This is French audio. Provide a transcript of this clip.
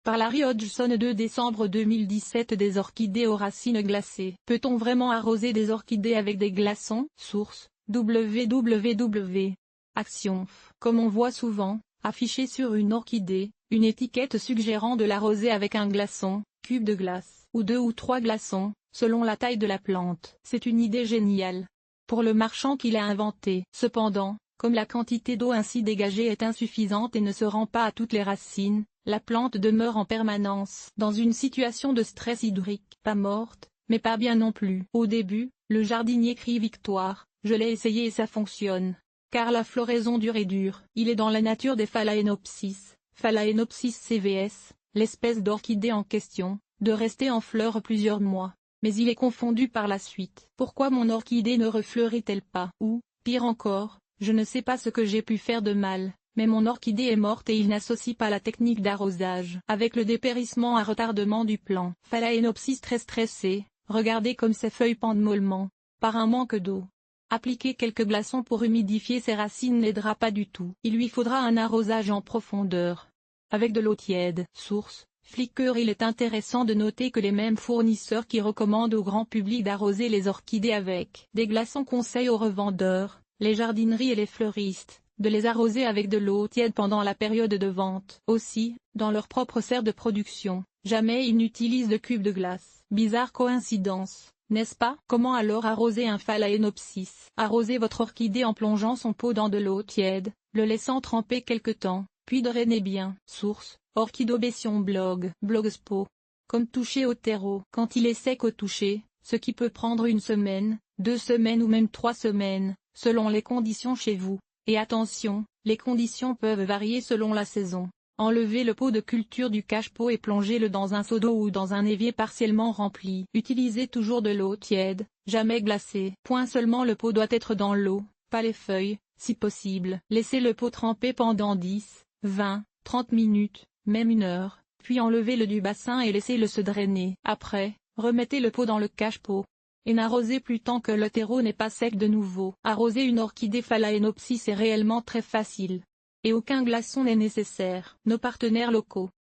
Par Larry Hodgson 2 décembre 2017. Des orchidées aux racines glacées. Peut-on vraiment arroser des orchidées avec des glaçons? Source, www. Action. Comme on voit souvent, affiché sur une orchidée, une étiquette suggérant de l'arroser avec un glaçon, cube de glace, ou 2 ou 3 glaçons, selon la taille de la plante. C'est une idée géniale pour le marchand qui l'a inventé. Cependant, comme la quantité d'eau ainsi dégagée est insuffisante et ne se rend pas à toutes les racines, la plante demeure en permanence dans une situation de stress hydrique. Pas morte, mais pas bien non plus. Au début, le jardinier crie victoire, je l'ai essayé et ça fonctionne. Car la floraison dure et dure. Il est dans la nature des Phalaenopsis, Phalaenopsis cvs, l'espèce d'orchidée en question, de rester en fleurs plusieurs mois. Mais il est confondu par la suite. Pourquoi mon orchidée ne refleurit-elle pas? Ou, pire encore, je ne sais pas ce que j'ai pu faire de mal, mais mon orchidée est morte et il n'associe pas la technique d'arrosage avec le dépérissement à retardement du plant. Phalaenopsis très stressé, regardez comme ses feuilles pendent mollement, par un manque d'eau. Appliquer quelques glaçons pour humidifier ses racines n'aidera pas du tout. Il lui faudra un arrosage en profondeur, avec de l'eau tiède. Source, Flickr. Il est intéressant de noter que les mêmes fournisseurs qui recommandent au grand public d'arroser les orchidées avec des glaçons conseillent aux revendeurs, les jardineries et les fleuristes, de les arroser avec de l'eau tiède pendant la période de vente. Aussi, dans leur propre serre de production, jamais ils n'utilisent de cubes de glace. Bizarre coïncidence, n'est-ce pas? Comment alors arroser un Phalaenopsis? Arrosez votre orchidée en plongeant son pot dans de l'eau tiède, le laissant tremper quelque temps, puis drainez bien. Source, Orchidobession blog, Blogspo. Comme toucher au terreau. Quand il est sec au toucher, ce qui peut prendre 1 semaine, 2 semaines ou même 3 semaines, selon les conditions chez vous. Et attention, les conditions peuvent varier selon la saison. Enlevez le pot de culture du cache-pot et plongez-le dans un seau d'eau ou dans un évier partiellement rempli. Utilisez toujours de l'eau tiède, jamais glacée. Point seulement le pot doit être dans l'eau, pas les feuilles, si possible. Laissez le pot tremper pendant 10, 20, 30 minutes, même 1 heure, puis enlevez-le du bassin et laissez-le se drainer. Après, remettez le pot dans le cache-pot. Et n'arrosez plus tant que le terreau n'est pas sec de nouveau. Arroser une orchidée Phalaenopsis est réellement très facile. Et aucun glaçon n'est nécessaire. Nos partenaires locaux,